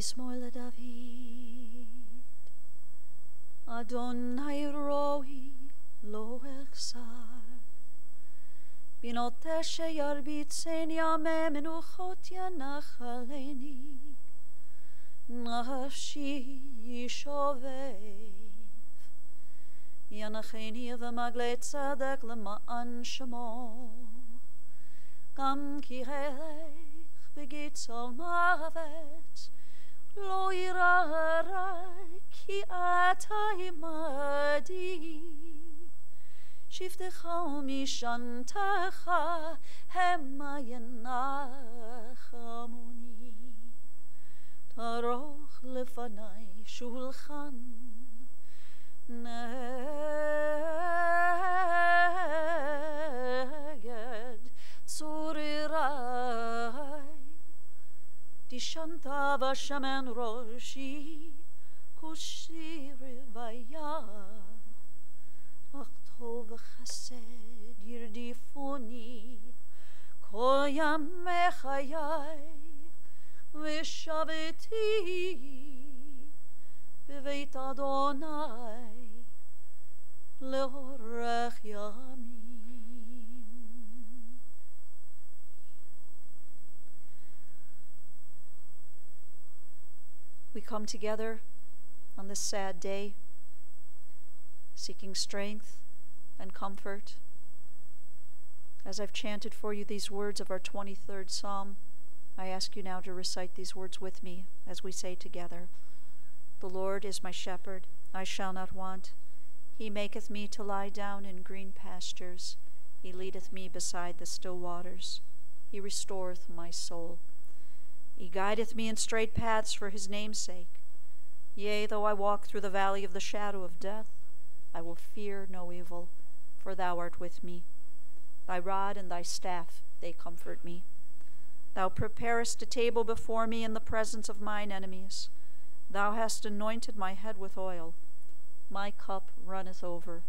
Mismoil David, Adonai roi lo echsar, Binoteshe yarbitsen yame menuchot yanachaleni, Nafshi yishovev, Yanacheni v'magle tzedek lema'an shemo, Gam kirech begitzol mavet, Lo yirah ki ata imadi, Shiftecha mishantecha hema yenachamoni, Taroch lefanai shulchan neged tzurirai, Dishanta v'shemen roshi kushiri vaya, Achtov v'chesed yirdifuni kol yamei chayai, V'shaveti b'veit Adonai leorech yamim. We come together on this sad day, seeking strength and comfort. As I've chanted for you these words of our 23rd Psalm, I ask you now to recite these words with me as we say together. The Lord is my shepherd, I shall not want. He maketh me to lie down in green pastures. He leadeth me beside the still waters. He restoreth my soul. He guideth me in straight paths for his name's sake. Yea, though I walk through the valley of the shadow of death, I will fear no evil, for thou art with me. Thy rod and thy staff, they comfort me. Thou preparest a table before me in the presence of mine enemies. Thou hast anointed my head with oil. My cup runneth over.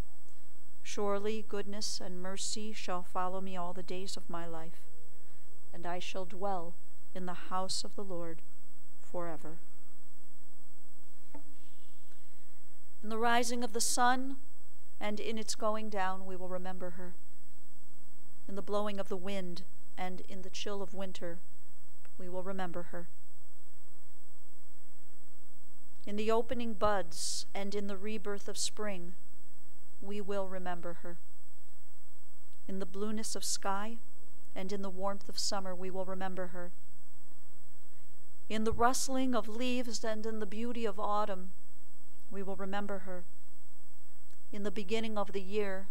Surely goodness and mercy shall follow me all the days of my life, and I shall dwell in the house of the Lord forever. In the rising of the sun and in its going down we will remember her. In the blowing of the wind and in the chill of winter, we will remember her. In the opening buds and in the rebirth of spring, we will remember her. In the blueness of sky and in the warmth of summer, we will remember her. In the rustling of leaves and in the beauty of autumn, we will remember her. In the beginning of the year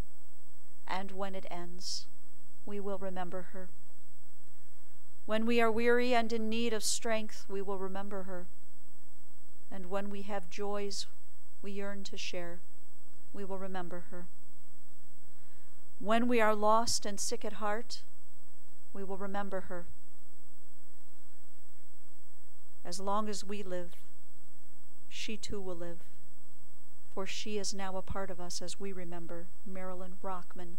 and when it ends, we will remember her. When we are weary and in need of strength, we will remember her. And when we have joys we yearn to share, we will remember her. When we are lost and sick at heart, we will remember her. As long as we live, she too will live, for she is now a part of us as we remember Marilyn Rockman.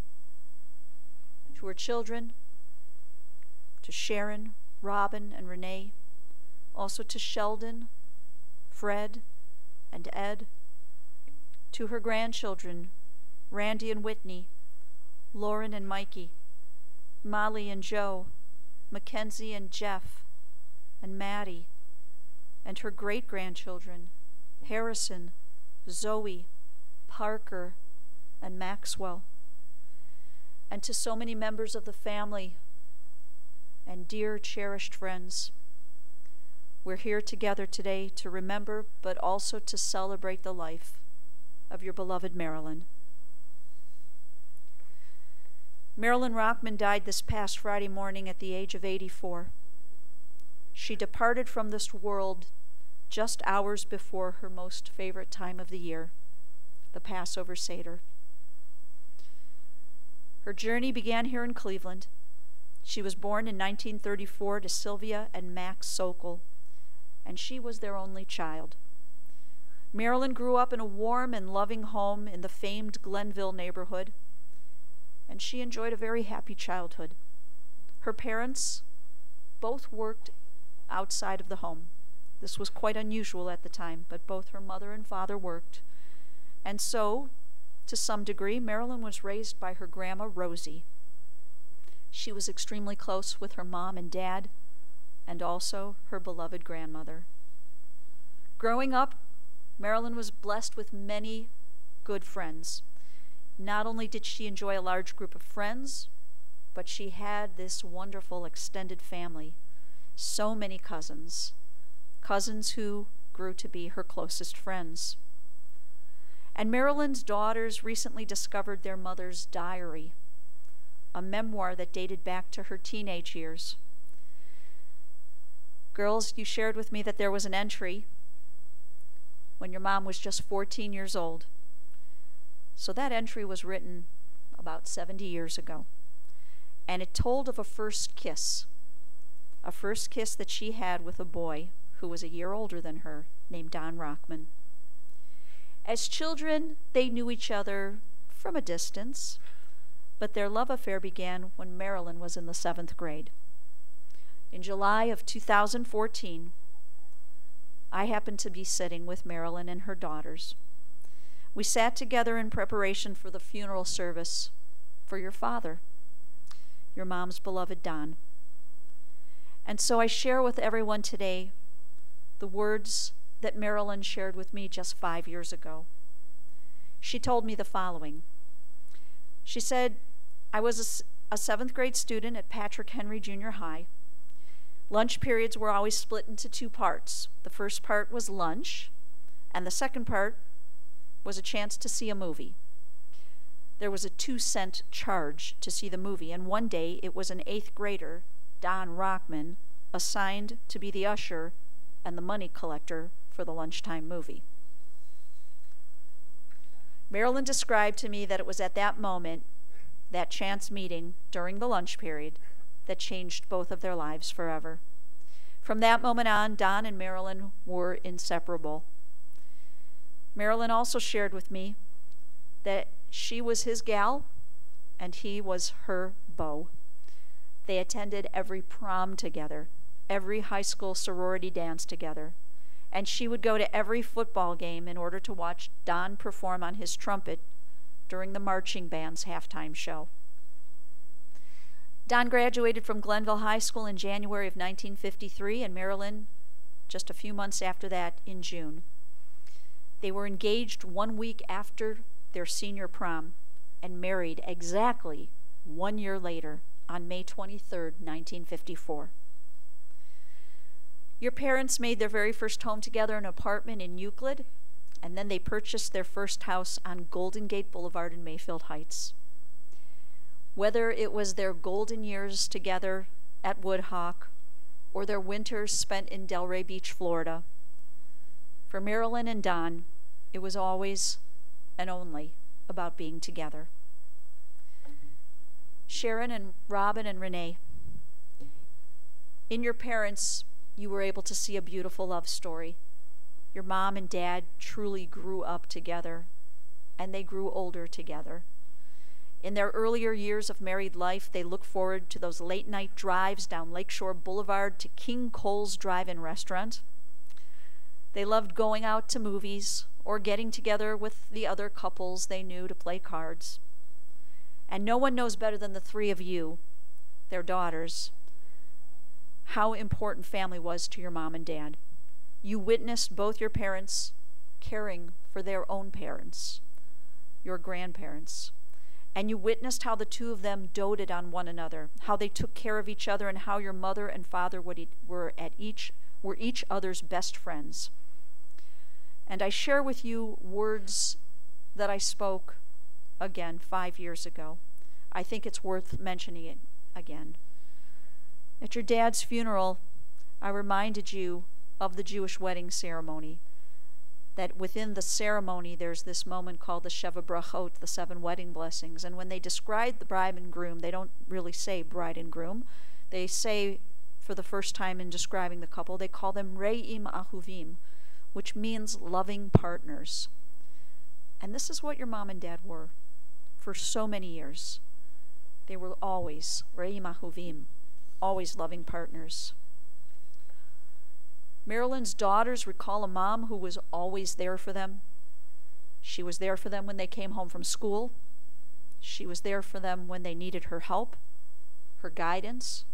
To her children, to Sharon, Robin, and Renee, also to Sheldon, Fred, and Ed, to her grandchildren, Randy and Whitney, Lauren and Mikey, Molly and Joe, Mackenzie and Jeff, and Maddie, and her great-grandchildren, Harrison, Zoe, Parker, and Maxwell, and to so many members of the family and dear cherished friends. We're here together today to remember, but also to celebrate the life of your beloved Marilyn. Marilyn Rockman died this past Friday morning at the age of 84. She departed from this world just hours before her most favorite time of the year, the Passover Seder. Her journey began here in Cleveland. She was born in 1934 to Sylvia and Max Sokol, and she was their only child. Marilyn grew up in a warm and loving home in the famed Glenville neighborhood, and she enjoyed a very happy childhood. Her parents both worked outside of the home. This was quite unusual at the time, but both her mother and father worked. And so, to some degree, Marilyn was raised by her grandma, Rosie. She was extremely close with her mom and dad, and also her beloved grandmother. Growing up, Marilyn was blessed with many good friends. Not only did she enjoy a large group of friends, but she had this wonderful extended family. So many cousins who grew to be her closest friends. And Marilyn's daughters recently discovered their mother's diary, a memoir that dated back to her teenage years. Girls, you shared with me that there was an entry when your mom was just 14 years old. So that entry was written about 70 years ago. And it told of a first kiss that she had with a boy who was a year older than her, named Don Rockman. As children, they knew each other from a distance, but their love affair began when Marilyn was in the 7th grade. In July of 2014, I happened to be sitting with Marilyn and her daughters. We sat together in preparation for the funeral service for your father, your mom's beloved Don. And so I share with everyone today the words that Marilyn shared with me just 5 years ago. She told me the following. She said, I was a 7th grade student at Patrick Henry Junior High. Lunch periods were always split into 2 parts. The first part was lunch, and the second part was a chance to see a movie. There was a 2-cent charge to see the movie, and one day it was an 8th grader, Don Rockman, assigned to be the usher and the money collector for the lunchtime movie. Marilyn described to me that it was at that moment, that chance meeting during the lunch period, that changed both of their lives forever. From that moment on, Don and Marilyn were inseparable. Marilyn also shared with me that she was his gal and he was her beau. They attended every prom together, every high school sorority dance together, and she would go to every football game in order to watch Don perform on his trumpet during the marching band's halftime show. Don graduated from Glenville High School in January of 1953, and Marilyn just a few months after that in June. They were engaged 1 week after their senior prom and married exactly 1 year later on May 23rd, 1954. Your parents made their very first home together in an apartment in Euclid, and then they purchased their first house on Golden Gate Boulevard in Mayfield Heights. Whether it was their golden years together at Woodhawk or their winters spent in Delray Beach, Florida, for Marilyn and Don, it was always and only about being together. Sharon and Robin and Renee, in your parents, you were able to see a beautiful love story. Your mom and dad truly grew up together, and they grew older together. In their earlier years of married life, they looked forward to those late-night drives down Lakeshore Boulevard to King Cole's Drive-In Restaurant. They loved going out to movies or getting together with the other couples they knew to play cards. And no one knows better than the three of you, their daughters, how important family was to your mom and dad. You witnessed both your parents caring for their own parents, your grandparents. And you witnessed how the two of them doted on one another, how they took care of each other, and how your mother and father were each other's best friends. And I share with you words that I spoke again 5 years ago. I think it's worth mentioning it again. At your dad's funeral, I reminded you of the Jewish wedding ceremony, that within the ceremony there's this moment called the Sheva Brachot, the 7 wedding blessings. And when they describe the bride and groom, they don't really say bride and groom. They say, for the first time in describing the couple, they call them Re'im Ahuvim, which means loving partners. And this is what your mom and dad were for so many years. They were always Re'im Ahuvim, always loving partners. Marilyn's daughters recall a mom who was always there for them. She was there for them when they came home from school. She was there for them when they needed her help, her guidance,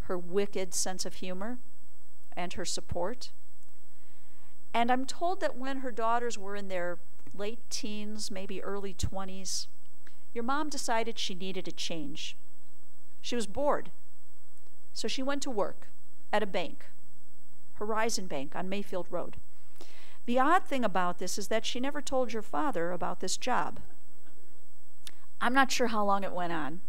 her wicked sense of humor, and her support. And I'm told that when her daughters were in their late teens, maybe early 20s, your mom decided she needed a change. She was bored, so she went to work at a bank, Horizon Bank on Mayfield Road. The odd thing about this is that she never told your father about this job. I'm not sure how long it went on.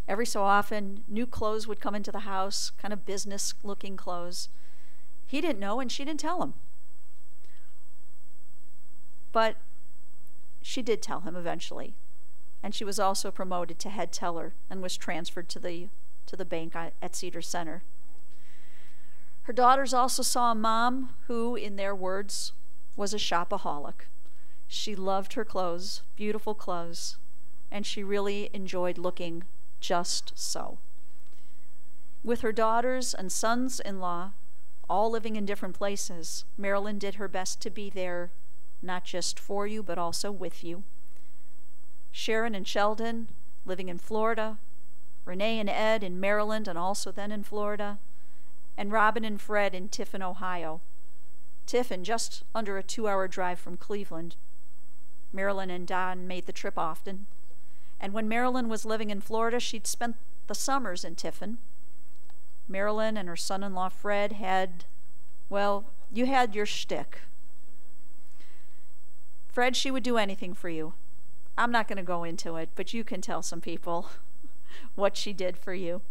Every so often, new clothes would come into the house, kind of business-looking clothes. He didn't know, and she didn't tell him. But she did tell him eventually. And she was also promoted to head teller and was transferred to the bank at Cedar Center. Her daughters also saw a mom who, in their words, was a shopaholic. She loved her clothes, beautiful clothes, and she really enjoyed looking just so. With her daughters and sons-in-law all living in different places, Marilyn did her best to be there, not just for you, but also with you. Sharon and Sheldon living in Florida, Renee and Ed in Maryland and also then in Florida, and Robin and Fred in Tiffin, Ohio. Tiffin just under a 2-hour drive from Cleveland. Marilyn and Don made the trip often. And when Marilyn was living in Florida, she'd spent the summers in Tiffin. Marilyn and her son-in-law Fred had, well, you had your shtick. Fred, she would do anything for you. I'm not going to go into it, but you can tell some people what she did for you.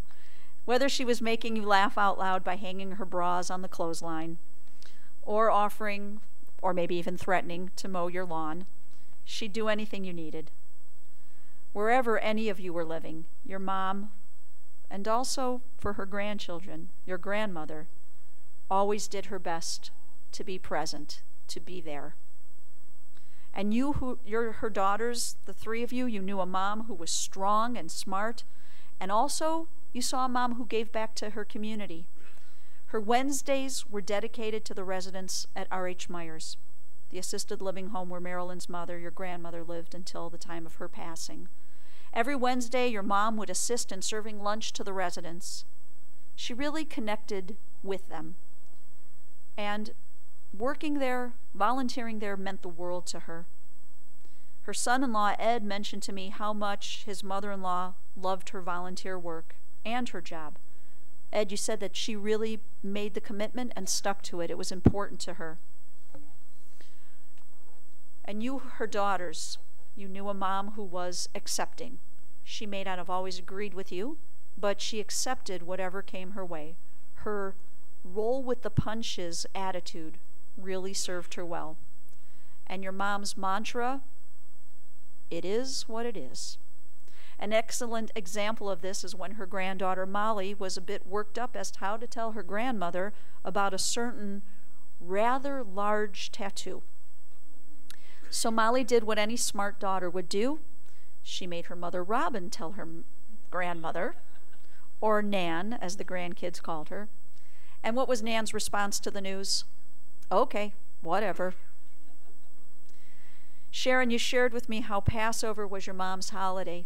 Whether she was making you laugh out loud by hanging her bras on the clothesline, or offering, or maybe even threatening, to mow your lawn, she'd do anything you needed. Wherever any of you were living, your mom, and also for her grandchildren, your grandmother, always did her best to be present, to be there. And her daughters, the three of you, you knew a mom who was strong and smart, and also you saw a mom who gave back to her community. Her Wednesdays were dedicated to the residents at R.H. Myers, the assisted living home where Marilyn's mother, your grandmother, lived until the time of her passing. Every Wednesday, your mom would assist in serving lunch to the residents. She really connected with them. And working there, volunteering there, meant the world to her. Her son-in-law, Ed, mentioned to me how much his mother-in-law loved her volunteer work and her job. Ed, you said that she really made the commitment and stuck to it. It was important to her. And you, her daughters, you knew a mom who was accepting. She may not have always agreed with you, but she accepted whatever came her way. Her roll with the punches attitude really served her well. And your mom's mantra, it is what it is. An excellent example of this is when her granddaughter Molly was a bit worked up as to how to tell her grandmother about a certain rather large tattoo. So Molly did what any smart daughter would do. She made her mother Robin tell her grandmother, or Nan, as the grandkids called her. And what was Nan's response to the news? Okay, whatever. Sharon, you shared with me how Passover was your mom's holiday.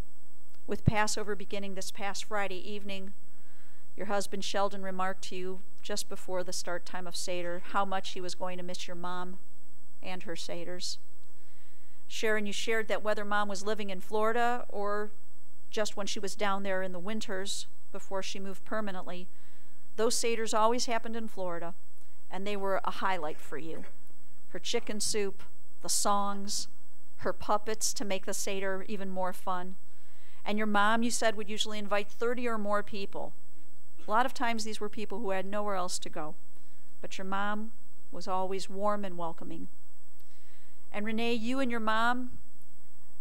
With Passover beginning this past Friday evening, your husband Sheldon remarked to you just before the start time of Seder how much he was going to miss your mom and her Seders. Sharon, you shared that whether Mom was living in Florida or just when she was down there in the winters before she moved permanently, those Seders always happened in Florida, and they were a highlight for you. Her chicken soup, the songs, her puppets to make the Seder even more fun. And your mom, you said, would usually invite 30 or more people. A lot of times these were people who had nowhere else to go. But your mom was always warm and welcoming. And Renee, you and your mom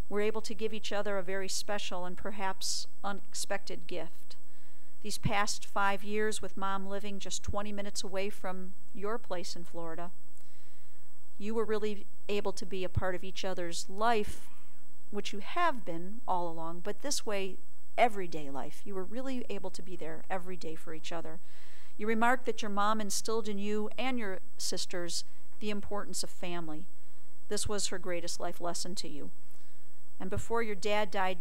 were able to give each other a very special and perhaps unexpected gift. These past 5 years with Mom living just 20 minutes away from your place in Florida, you were really able to be a part of each other's life, which you have been all along, but this way, everyday life. You were really able to be there every day for each other. You remarked that your mom instilled in you and your sisters the importance of family. This was her greatest life lesson to you. And before your dad died,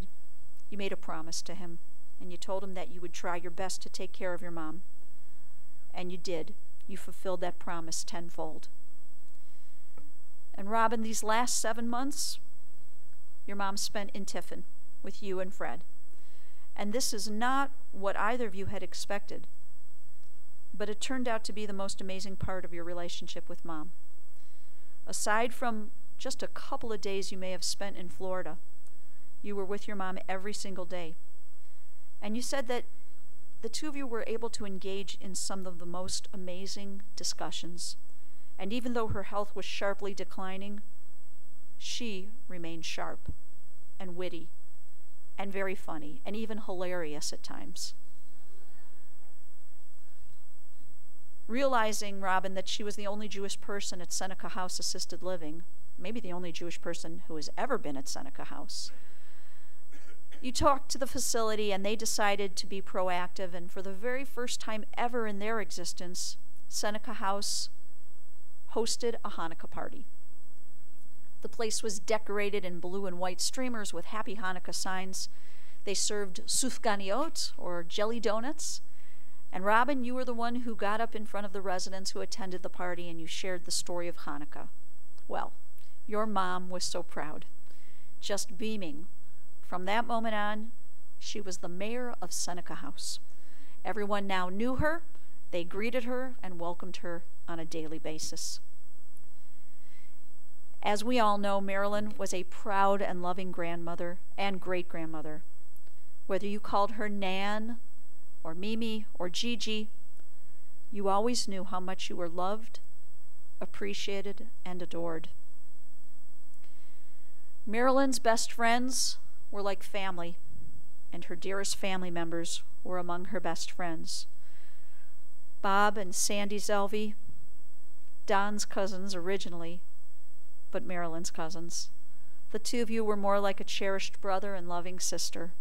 you made a promise to him, and you told him that you would try your best to take care of your mom. And you did. You fulfilled that promise tenfold. And Robin, these last 7 months, your mom spent in Tiffin with you and Fred. And this is not what either of you had expected, but it turned out to be the most amazing part of your relationship with Mom. Aside from just a couple of days you may have spent in Florida, you were with your mom every single day. And you said that the two of you were able to engage in some of the most amazing discussions. And even though her health was sharply declining, she remained sharp and witty and very funny and even hilarious at times. Realizing, Robin, that she was the only Jewish person at Seneca House Assisted Living, maybe the only Jewish person who has ever been at Seneca House, you talked to the facility and they decided to be proactive, and for the very first time ever in their existence, Seneca House hosted a Hanukkah party. The place was decorated in blue and white streamers with Happy Hanukkah signs. They served sufganiot, or jelly donuts. And Robin, you were the one who got up in front of the residents who attended the party, and you shared the story of Hanukkah. Well, your mom was so proud, just beaming. From that moment on, she was the mayor of Seneca House. Everyone now knew her, they greeted her, and welcomed her on a daily basis. As we all know, Marilyn was a proud and loving grandmother and great-grandmother. Whether you called her Nan, or Mimi, or Gigi, you always knew how much you were loved, appreciated, and adored. Marilyn's best friends were like family, and her dearest family members were among her best friends. Bob and Sandy Zelvey, Don's cousins originally, but Marilyn's cousins. The two of you were more like a cherished brother and loving sister.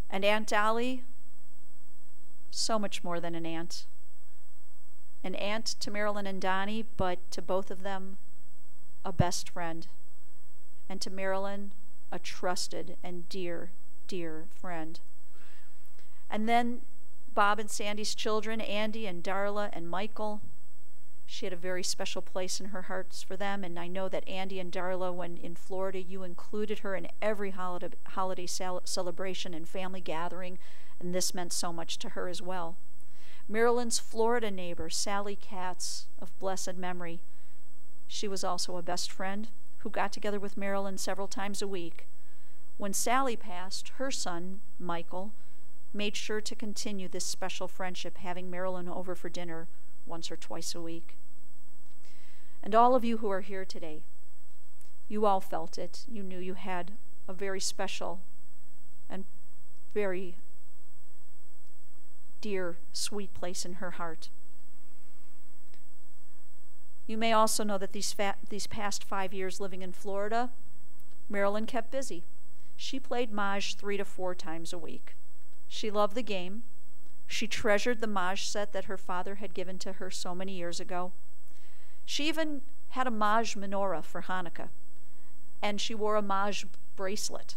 And Aunt Dolly, so much more than an aunt. An aunt to Marilyn and Donnie, but to both of them, a best friend. And to Marilyn, a trusted and dear, dear friend. And then Bob and Sandy's children, Andy and Darla and Michael. She had a very special place in her hearts for them, and I know that Andy and Darla, when in Florida, you included her in every holiday celebration and family gathering, and this meant so much to her as well. Marilyn's Florida neighbor, Sally Katz, of blessed memory. She was also a best friend who got together with Marilyn several times a week. When Sally passed, her son, Michael, made sure to continue this special friendship, having Marilyn over for dinner once or twice a week. And all of you who are here today, you all felt it. You knew you had a very special and very dear, sweet place in her heart. You may also know that these past 5 years living in Florida, Marilyn kept busy. She played Maj 3 to 4 times a week. She loved the game. She treasured the Maj set that her father had given to her so many years ago. She even had a Maj menorah for Hanukkah, and she wore a Maj bracelet.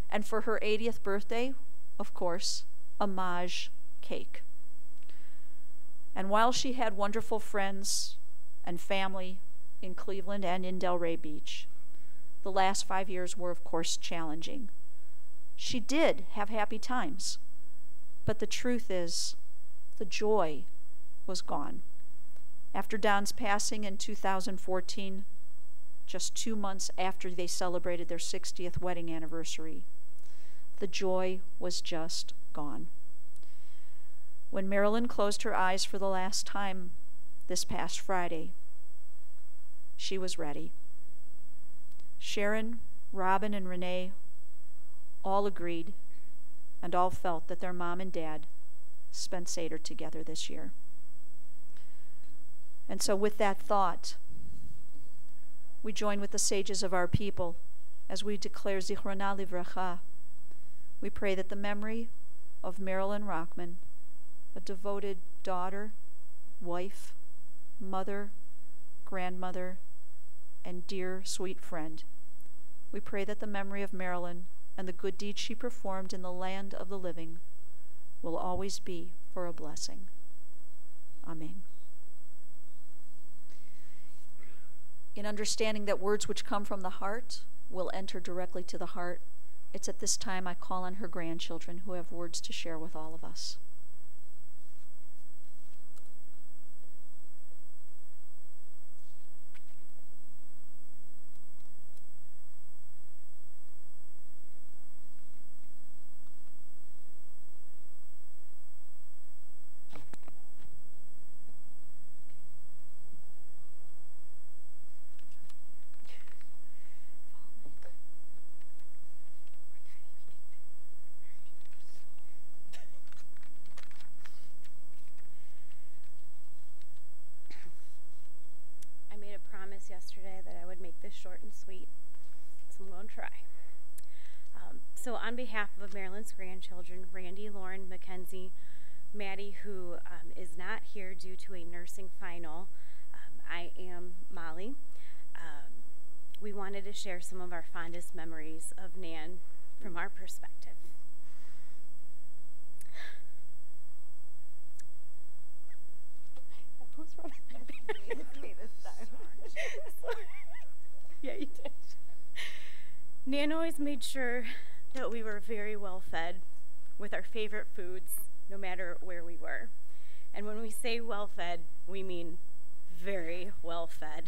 And for her 80th birthday, of course, a Maj cake. And while she had wonderful friends and family in Cleveland and in Delray Beach, the last 5 years were, of course, challenging. She did have happy times, but the truth is, the joy was gone. After Don's passing in 2014, just 2 months after they celebrated their 60th wedding anniversary, the joy was just gone. When Marilyn closed her eyes for the last time this past Friday, she was ready. Sharon, Robin, and Renee all agreed and all felt that their mom and dad spent Seder together this year. And so with that thought, we join with the sages of our people as we declare Zichrona Livracha. We pray that the memory of Marilyn Rockman a devoted daughter, wife, mother, grandmother, and dear, sweet friend. We pray that the memory of Marilyn and the good deeds she performed in the land of the living will always be for a blessing. Amen. In understanding that words which come from the heart will enter directly to the heart, it's at this time I call on her grandchildren who have words to share with all of us. Yesterday that I would make this short and sweet, so I'm going to try. So on behalf of Marilyn's grandchildren, Randy, Lauren, Mackenzie, Maddie, who is not here due to a nursing final, I am Molly. We wanted to share some of our fondest memories of Nan from our perspective. Who's running? It's me this time. Yeah, you did. Nan always made sure that we were very well fed with our favorite foods, no matter where we were. And when we say well fed, we mean very well fed.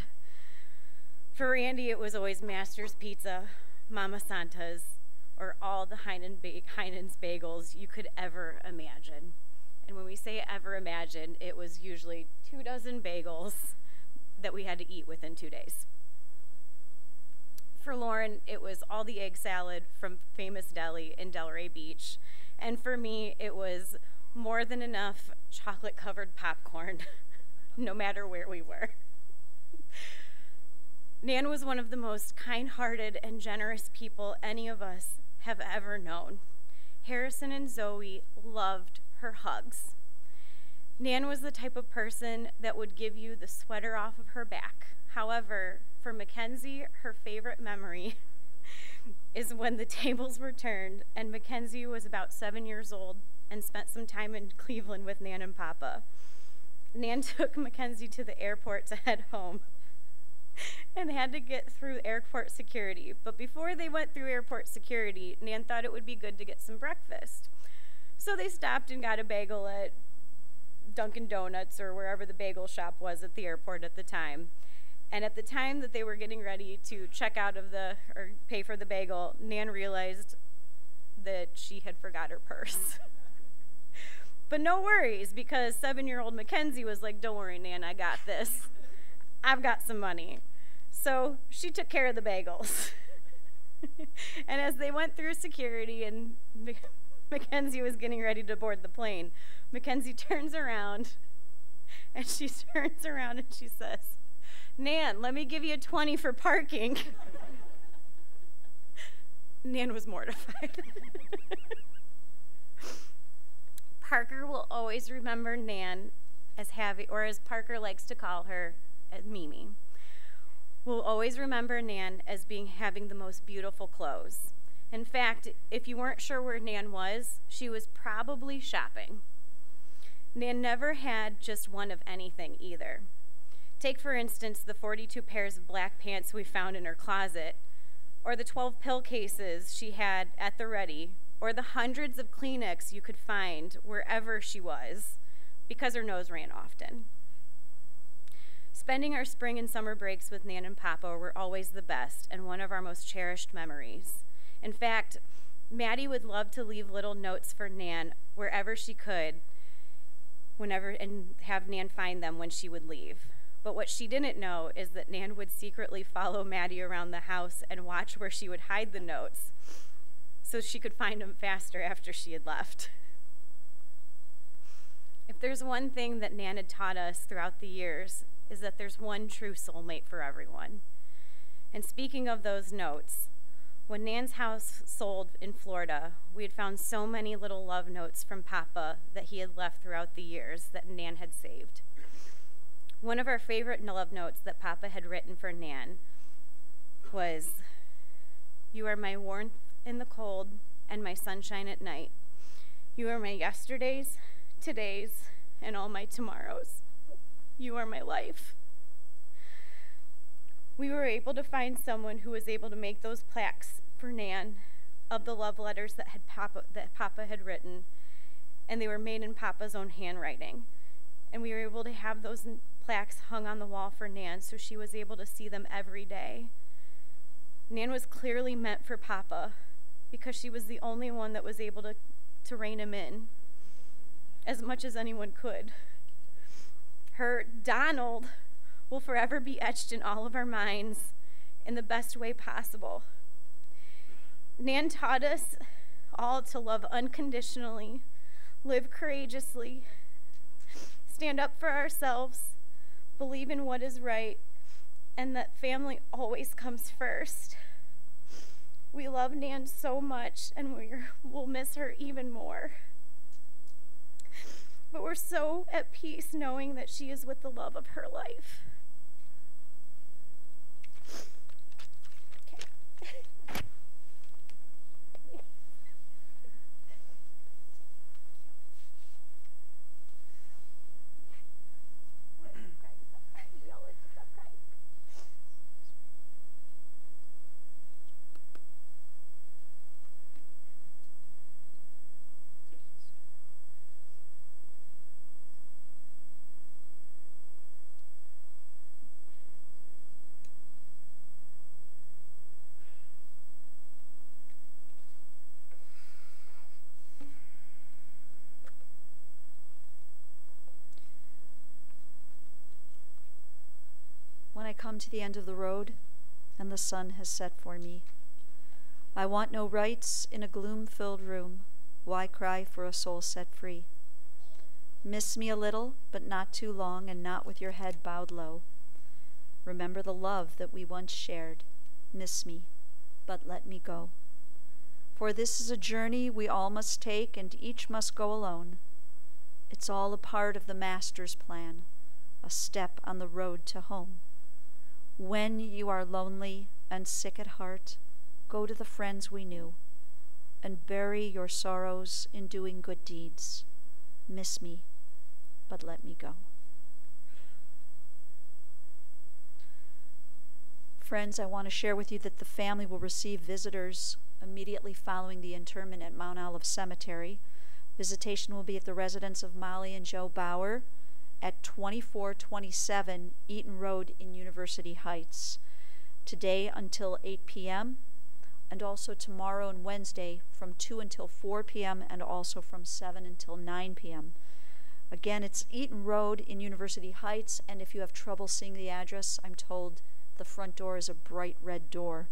For Randy, it was always Master's Pizza, Mama Santa's, or all the Heinen's bagels you could ever imagine. And when we say ever imagine, it was usually 24 bagels that we had to eat within 2 days. For Lauren, it was all the egg salad from Famous Deli in Delray Beach. And for me, it was more than enough chocolate-covered popcorn, no matter where we were. Nan was one of the most kind-hearted and generous people any of us have ever known. Harrison and Zoe loved her hugs. Nan was the type of person that would give you the sweater off of her back. However, for Mackenzie, her favorite memory is when the tables were turned and Mackenzie was about 7 years old and spent some time in Cleveland with Nan and Papa. Nan took Mackenzie to the airport to head home and had to get through airport security. But before they went through airport security, Nan thought it would be good to get some breakfast. So they stopped and got a bagel at Dunkin' Donuts or wherever the bagel shop was at the airport at the time. And at the time that they were getting ready to check out of or pay for the bagel, Nan realized that she had forgot her purse. But no worries, because 7-year-old Mackenzie was like, "Don't worry, Nan, I got this. I've got some money." So she took care of the bagels. And as they went through security and Mackenzie was getting ready to board the plane, Mackenzie turns around and she says, "Nan, let me give you a 20 for parking." Nan was mortified. Parker will always remember Nan as having, or as Parker likes to call her, as Mimi. We'll always remember Nan as having the most beautiful clothes. In fact, if you weren't sure where Nan was, she was probably shopping. Nan never had just one of anything either. Take, for instance, the 42 pairs of black pants we found in her closet, or the 12 pill cases she had at the ready, or the hundreds of Kleenex you could find wherever she was, because her nose ran often. Spending our spring and summer breaks with Nan and Papa were always the best and one of our most cherished memories. In fact, Maddie would love to leave little notes for Nan wherever she could, and have Nan find them when she would leave. But what she didn't know is that Nan would secretly follow Maddie around the house and watch where she would hide the notes so she could find them faster after she had left. If there's one thing that Nan had taught us throughout the years, is that there's one true soulmate for everyone. And speaking of those notes, When Nan's house sold in Florida, we had found so many little love notes from Papa that he had left throughout the years that Nan had saved. One of our favorite love notes that Papa had written for Nan was, "You are my warmth in the cold and my sunshine at night. You are my yesterdays, todays, and all my tomorrows. You are my life." We were able to find someone who was able to make those plaques for Nan of the love letters that Papa had written, and they were made in Papa's own handwriting. And we were able to have those plaques hung on the wall for Nan so she was able to see them every day. Nan was clearly meant for Papa because she was the only one that was able to rein him in as much as anyone could. Her Donald will forever be etched in all of our minds in the best way possible. Nan taught us all to love unconditionally, live courageously, stand up for ourselves, believe in what is right, and that family always comes first. We love Nan so much, and we'll miss her even more. But we're so at peace knowing that she is with the love of her life. When I come to the end of the road and the sun has set for me, I want no rights in a gloom-filled room. Why cry for a soul set free? Miss me a little, but not too long, and not with your head bowed low. Remember the love that we once shared. Miss me, but let me go. For this is a journey we all must take, and each must go alone. It's all a part of the Master's plan, a step on the road to home. When you are lonely and sick at heart, go to the friends we knew, and bury your sorrows in doing good deeds. Miss me, but let me go. Friends, I want to share with you that the family will receive visitors immediately following the interment at Mount Olive Cemetery. Visitation will be at the residence of Molly and Joe Bauer at 2427 Eaton Road in University Heights, today until 8 p.m., and also tomorrow and Wednesday from 2 until 4 p.m. and also from 7 until 9 p.m. Again, it's Eaton Road in University Heights, and if you have trouble seeing the address, I'm told the front door is a bright red door.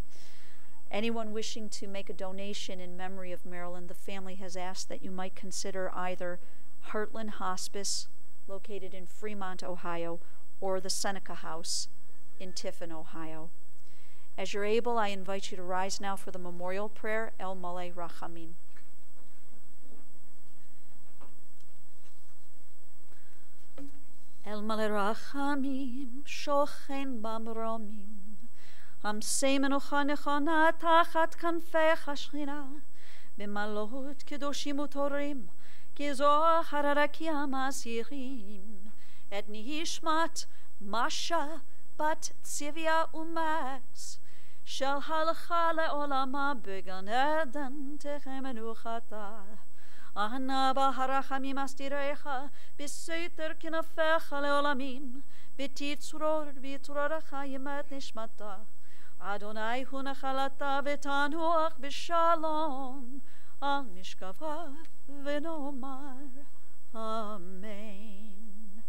Anyone wishing to make a donation in memory of Marilyn, the family has asked that you might consider either Heartland Hospice, located in Fremont, Ohio, or the Seneca House in Tiffin, Ohio. As you're able, I invite you to rise now for the memorial prayer, El Malei Rachamim. El Malei Rachamim, Shochen Bamromim, Hamsei Menucha Nechona Tachat Kanfei Hashchina, B'malot Kedoshim Utorim, Kizohar Harakim Asirim, Et Nishmat Masha Bat Tzivia Umax, Shel Halcha Le'olama Began Eden Techem Menuchata, Ahna Baharachamim Astirecha, B'seiter Kinafecha Le'olamim, B'titzror V'troracha Yemet Nishmata, Adonai Hu Nechalata V'tanuach B'shalom, Al Mishkava V'nomar, Amen.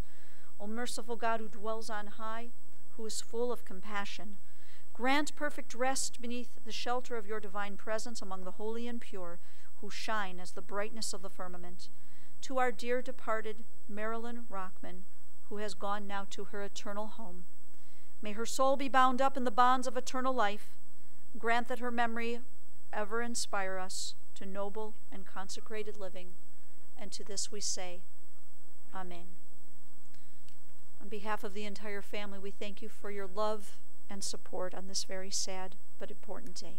O merciful God, who dwells on high, who is full of compassion, grant perfect rest beneath the shelter of your divine presence among the holy and pure, who shine as the brightness of the firmament. To our dear departed Marilyn Rockman, who has gone now to her eternal home, may her soul be bound up in the bonds of eternal life. Grant that her memory ever inspire us to noble and consecrated living, and to this we say, Amen. On behalf of the entire family, we thank you for your love and support on this very sad but important day.